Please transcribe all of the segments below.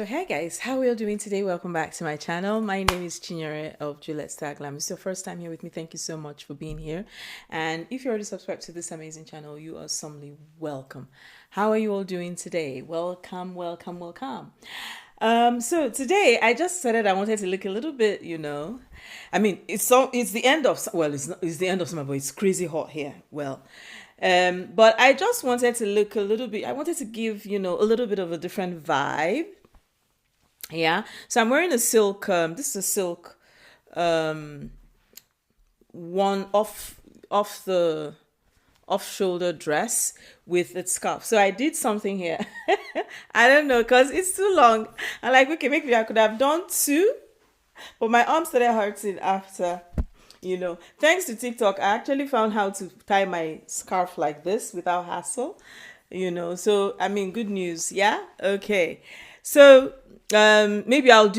So hey guys, how are you all doing today? Welcome back to my channel. My name is Chinyere of Juliet Star Glam. It's your first time here with me. Thank you so much for being here. And if you already subscribed to this amazing channel, you are solemnly welcome. How are you all doing today? Welcome, welcome, welcome. So today I just decided I wanted to look a little bit, I mean, it's the end of, well, it's the end of summer, but it's crazy hot here. But I just wanted to look a little bit, I wanted to give, a little bit of a different vibe. Yeah, so I'm wearing a silk, this is a silk, one off shoulder dress with its scarf. So I did something here. I don't know, because it's too long. I'm like, okay, maybe I could have done two, but my arm started hurting after, thanks to TikTok, I actually found how to tie my scarf like this without hassle, so I mean, good news. Yeah. Okay. So maybe I'll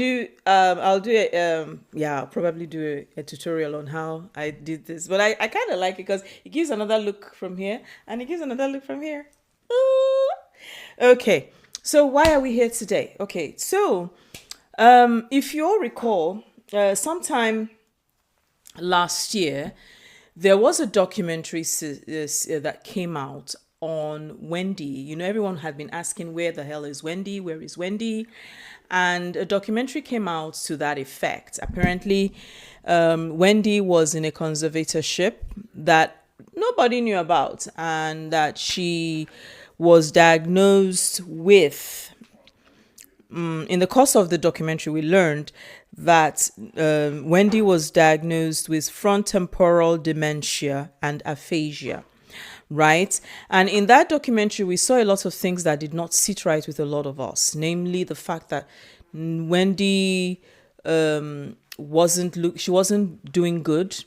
probably do a tutorial on how I did this, but I kind of like it because it gives another look from here and it gives another look from here. Ooh. Okay, so why are we here today? Okay, so if you all recall, sometime last year there was a documentary that came out on Wendy. Everyone had been asking, where the hell is Wendy? Where is Wendy? And a documentary came out to that effect. Apparently, Wendy was in a conservatorship that nobody knew about, and that she was diagnosed with, in the course of the documentary, we learned that Wendy was diagnosed with frontotemporal dementia and aphasia. Right. And in that documentary, we saw a lot of things that did not sit right with a lot of us, namely the fact that Wendy wasn't doing good.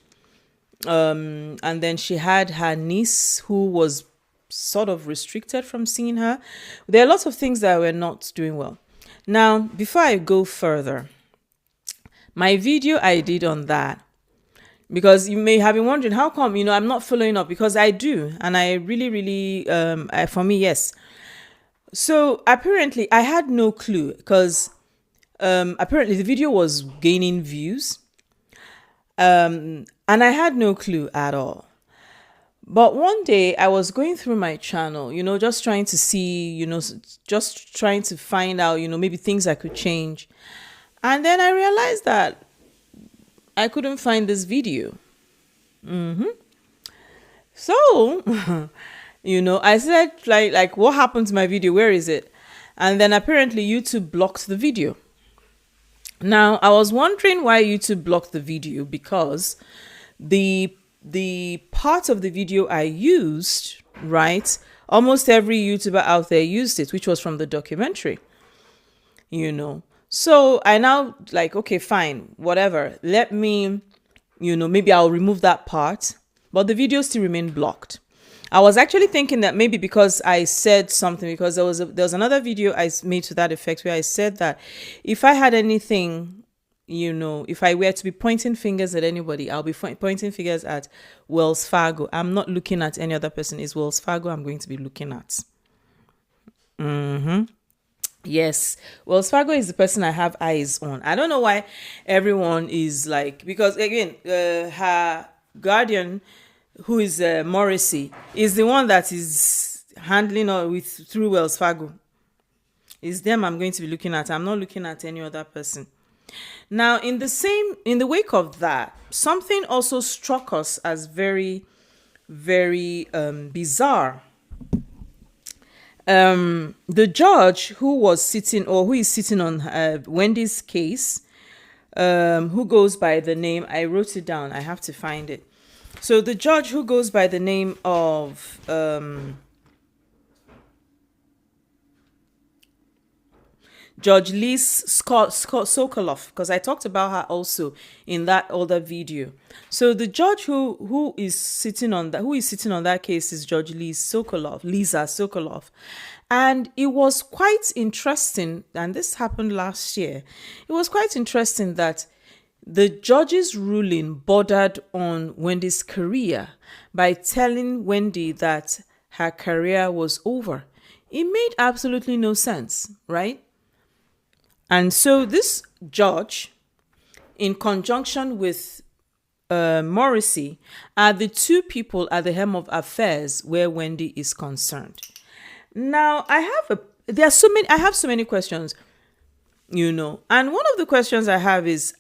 And then she had her niece who was sort of restricted from seeing her. There are lots of things that were not doing well. Now, before I go further, my video I did on that, because you may have been wondering, how come, I'm not following up? Because I do. And I really, for me, yes. So apparently I had no clue, because apparently the video was gaining views. And I had no clue at all. But one day I was going through my channel, just trying to see, just trying to find out, maybe things I could change. And then I realized that I couldn't find this video. So, I said, like, what happened to my video? Where is it? And then apparently YouTube blocked the video. Now, I was wondering why YouTube blocked the video, because the part of the video I used, right, almost every YouTuber out there used it, which was from the documentary, So I now like, okay, fine, whatever. Let me, maybe I'll remove that part, but the video still remained blocked. I was actually thinking that maybe because I said something, because there was another video I made to that effect where I said that if I had anything, if I were to be pointing fingers at anybody, I'll be pointing fingers at Wells Fargo. I'm not looking at any other person. It's Wells Fargo I'm going to be looking at. Yes, Wells Fargo is the person I have eyes on. I don't know why everyone is like, because again, her guardian, who is Morissey, is the one that is handling through Wells Fargo. It's them I'm going to be looking at. I'm not looking at any other person. Now, in the wake of that, something also struck us as very, very bizarre. The judge who is sitting on Wendy's case, who goes by the name, I wrote it down, I have to find it. So the judge who goes by the name of Judge Sokoloff, because I talked about her also in that other video. So the judge who is sitting on that case is Judge Lisa Sokoloff. And it was quite interesting, and this happened last year. It was quite interesting that the judge's ruling bordered on Wendy's career by telling Wendy that her career was over. It made absolutely no sense, right? And so this judge, in conjunction with Morissey, are the two people at the helm of affairs where Wendy is concerned. Now, I have so many questions, and one of the questions I have is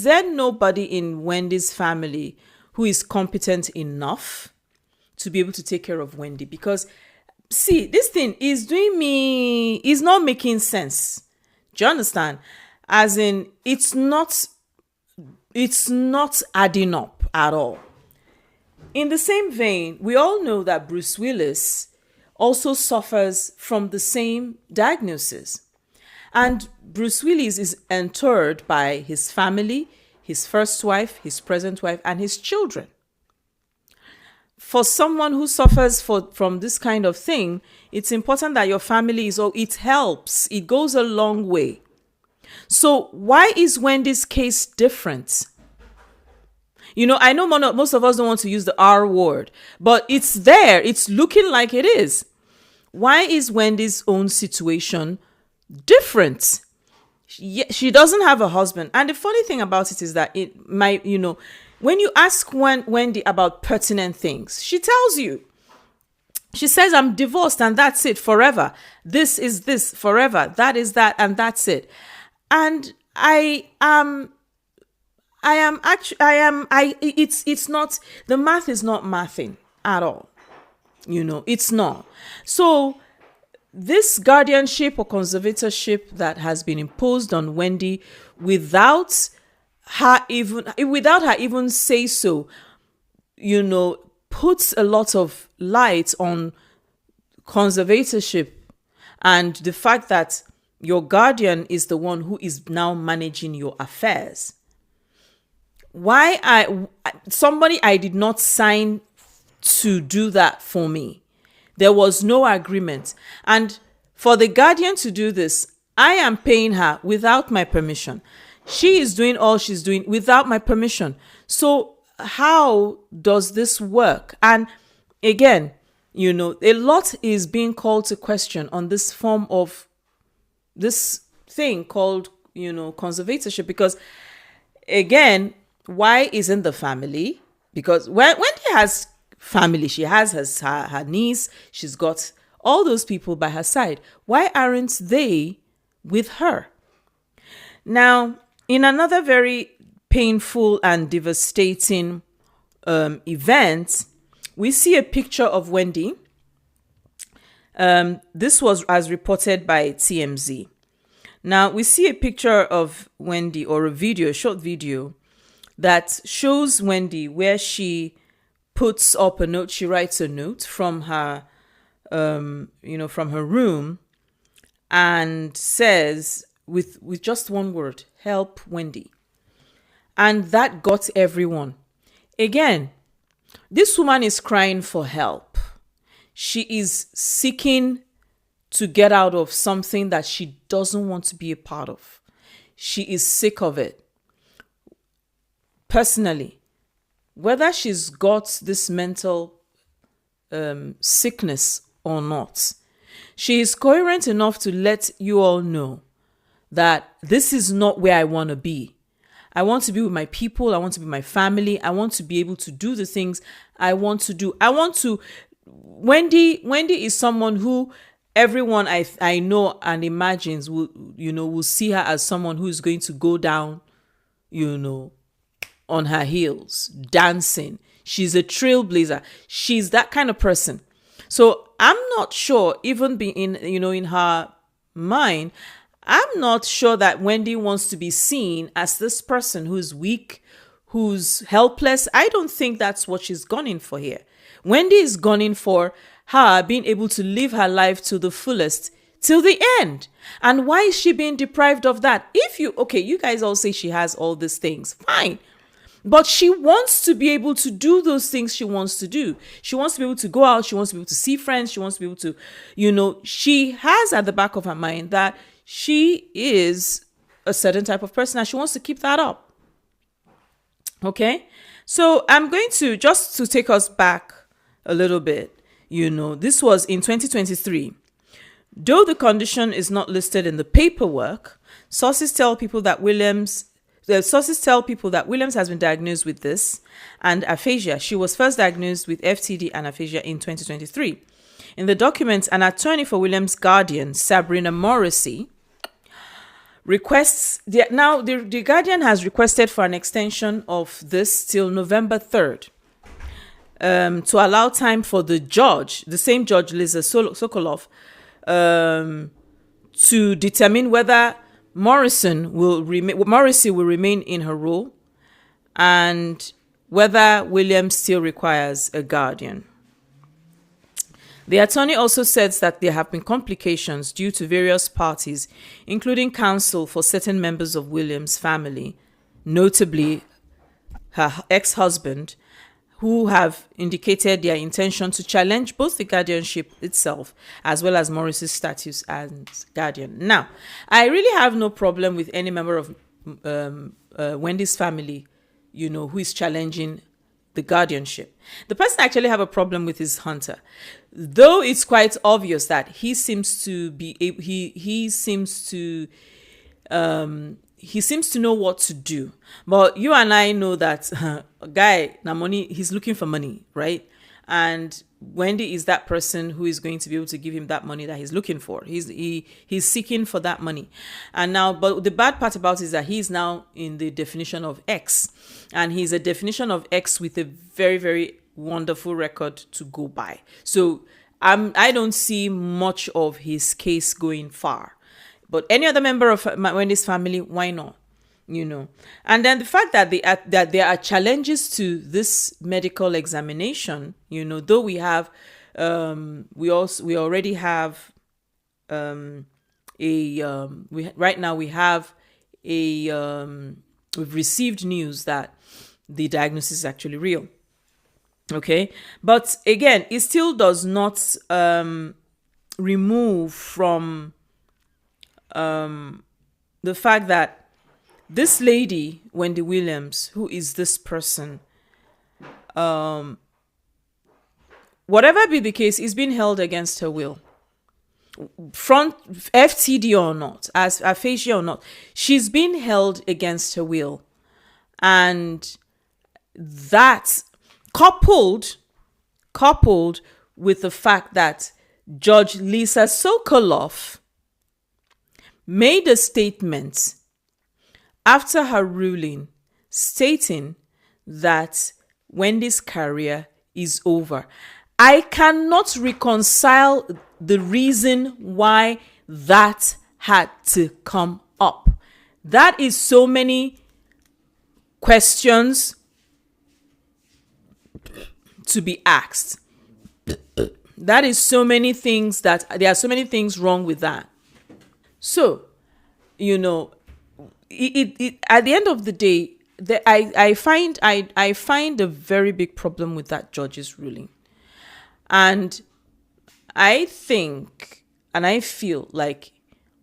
there nobody in Wendy's family who is competent enough to be able to take care of Wendy? Because, see, this thing is not making sense. Do you understand? As in, it's not adding up at all. In the same vein, we all know that Bruce Willis also suffers from the same diagnosis. And Bruce Willis is interred by his family, his first wife, his present wife, and his children. For someone who suffers from this kind of thing, it's important that your family it helps. It goes a long way. So why is Wendy's case different? I know most of us don't want to use the R word, but it's there. It's looking like it is. Why is Wendy's own situation different? She doesn't have a husband. And the funny thing about it is that when you ask Wendy about pertinent things, she tells you. She says, I'm divorced and that's it forever. This is this forever. That is that and that's it. And it's not, the math is not mathing at all. It's not. So this guardianship or conservatorship that has been imposed on Wendy without her even say so, puts a lot of light on conservatorship and the fact that your guardian is the one who is now managing your affairs. Somebody I did not sign to do that for me. There was no agreement. And for the guardian to do this, I am paying her without my permission. She is doing all she's doing without my permission. So how does this work? And again, a lot is being called to question on this form of this thing called, conservatorship. Because again, why isn't the family? Because Wendy has family. She has her niece. She's got all those people by her side. Why aren't they with her? Now, in another very painful and devastating event, we see a picture of Wendy. This was as reported by TMZ. Now, we see a picture of Wendy, or a short video, that shows Wendy where she puts up a note. She writes a note from her, from her room, and says with just one word, "Help Wendy." And that got everyone. Again, this woman is crying for help. She is seeking to get out of something that she doesn't want to be a part of. She is sick of it. Personally, whether she's got this mental sickness or not, she is coherent enough to let you all know that this is not where I want to be. I want to be with my people. I want to be with my family. I want to be able to do the things I want to do. Wendy is someone who everyone I know and imagines will see her as someone who is going to go down, on her heels, dancing. She's a trailblazer. She's that kind of person. So I'm not sure, even in her mind, I'm not sure that Wendy wants to be seen as this person who's weak, who's helpless. I don't think that's what she's gunning for here. Wendy is gunning for her being able to live her life to the fullest till the end. And why is she being deprived of that? You guys all say she has all these things. Fine. But she wants to be able to do those things she wants to do. She wants to be able to go out. She wants to be able to see friends. She wants to be able to, she has at the back of her mind that she is a certain type of person and she wants to keep that up. Okay? So I'm going to, just to take us back a little bit, this was in 2023. Though the condition is not listed in the paperwork, Sources tell people that Williams has been diagnosed with this and aphasia. She was first diagnosed with FTD and aphasia in 2023. In the documents, an attorney for Williams' guardian, Sabrina Morissey, the Guardian has requested for an extension of this till November 3rd to allow time for the judge, the same judge, Lisa Sokoloff, to determine whether Morissey will remain in her role and whether Williams still requires a guardian. The attorney also says that there have been complications due to various parties, including counsel for certain members of Williams' family, notably her ex-husband, who have indicated their intention to challenge both the guardianship itself as well as Morris's status as guardian. Now, I really have no problem with any member of Wendy's family, who is challenging the guardianship. The person I actually have a problem with is Hunter, though it's quite obvious that he seems to know what to do. But you and I know that a guy, he's looking for money, right? And Wendy is that person who is going to be able to give him that money that he's looking for. He's seeking for that money. And now, but the bad part about it is that he's now in the definition of X. And he's a definition of X with a very, very wonderful record to go by. So I don't see much of his case going far. But any other member of Wendy's family, why not? And then the fact that there are challenges to this medical examination, though we have, we already have we've received news that the diagnosis is actually real. Okay, but again, it still does not remove from the fact that this lady, Wendy Williams, who is this person, whatever be the case, is being held against her will. FTD or not, as aphasia or not, she's being held against her will. And that coupled with the fact that Judge Lisa Sokoloff made a statement after her ruling stating that Wendy's career is over. I cannot reconcile the reason why that had to come up. That is so many questions to be asked. That is so many things there are so many things wrong with that. So, at the end of the day, I find a very big problem with that judge's ruling. And I think and I feel like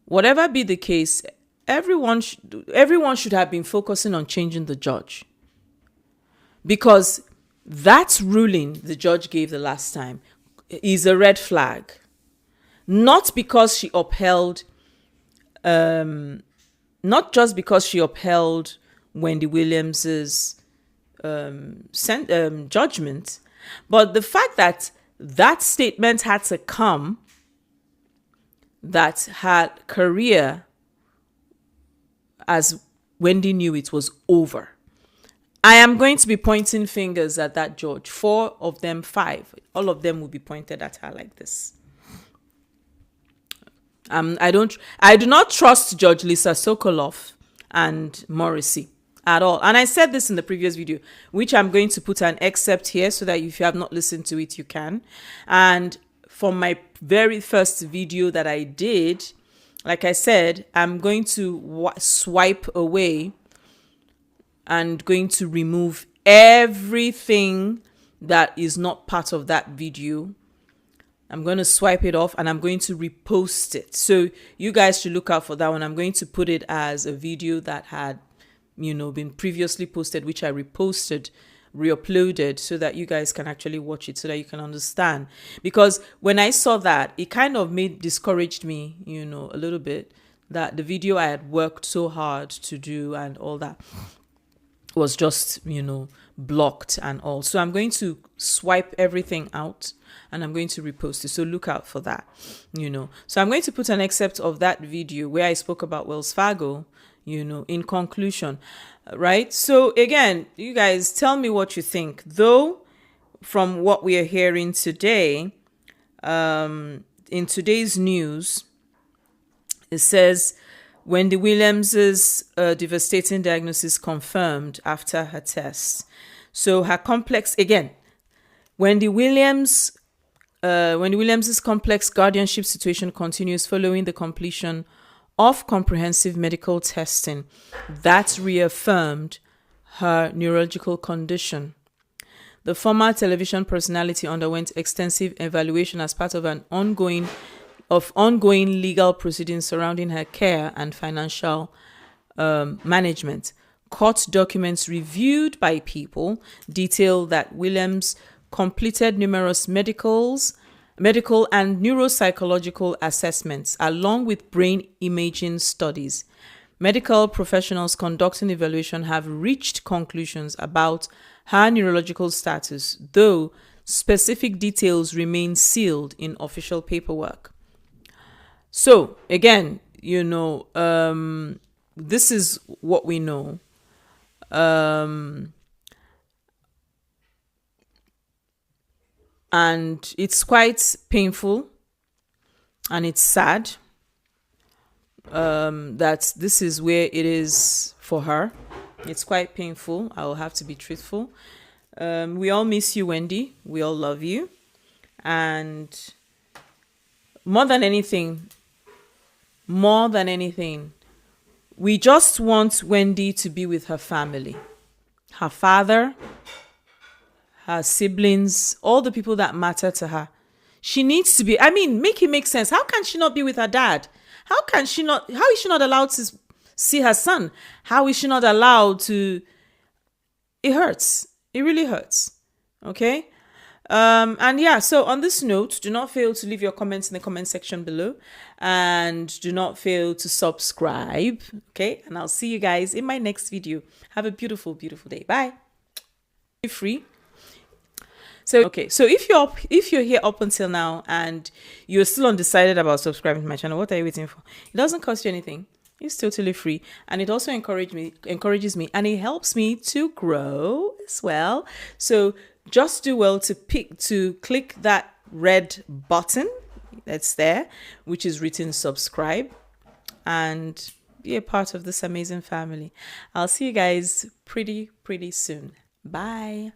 whatever be the case, everyone should have been focusing on changing the judge. Because that ruling the judge gave the last time is a red flag. Not because she upheld not just because she upheld Wendy Williams's judgment, but the fact that that statement had to come, that her career, as Wendy knew it, was over. I am going to be pointing fingers at that judge. 4 of them, 5, all of them will be pointed at her like this. I do not trust Judge Lisa Sokoloff and Morissey at all. And I said this in the previous video, which I'm going to put an excerpt here so that if you have not listened to it, you can. And from my very first video that I did, like I said, I'm going to swipe away and going to remove everything that is not part of that video. I'm going to swipe it off and I'm going to repost it. So you guys should look out for that one. I'm going to put it as a video that had, been previously posted, which I reposted, re-uploaded, so that you guys can actually watch it, so that you can understand. Because when I saw that, it kind of discouraged me, a little bit, that the video I had worked so hard to do and all that was just, blocked and all. So I'm going to swipe everything out and I'm going to repost it. So look out for that, So I'm going to put an excerpt of that video where I spoke about Wells Fargo, in conclusion, right? So again, you guys tell me what you think. Though, from what we are hearing today, in today's news, it says Wendy Williams's devastating diagnosis confirmed after her tests. So her complex, again, Wendy Williams's complex guardianship situation continues following the completion of comprehensive medical testing that reaffirmed her neurological condition. The former television personality underwent extensive evaluation as part of ongoing legal proceedings surrounding her care and financial management. Court documents reviewed by People detail that Williams completed numerous medical and neuropsychological assessments, along with brain imaging studies. Medical professionals conducting evaluation have reached conclusions about her neurological status, though specific details remain sealed in official paperwork. So, again, this is what we know. And it's quite painful and it's sad that this is where it is for her. It's quite painful. I will have to be truthful. We all miss you, Wendy. We all love you. And more than anything, we just want Wendy to be with her family, her father, her siblings, all the people that matter to her. She needs to be, make it make sense. How can she not be with her dad? How is she not allowed to see her son? How is she not allowed to? It hurts. It really hurts. Okay. And yeah, so on this note, do not fail to leave your comments in the comment section below, and do not fail to subscribe. Okay. And I'll see you guys in my next video. Have a beautiful, beautiful day. Bye. Free. So if you're here up until now and you're still undecided about subscribing to my channel, what are you waiting for? It doesn't cost you anything. It's totally free, and it also encourages me, and it helps me to grow as well. So just do well to click that red button that's there, which is written subscribe, and be a part of this amazing family. I'll see you guys pretty soon. Bye.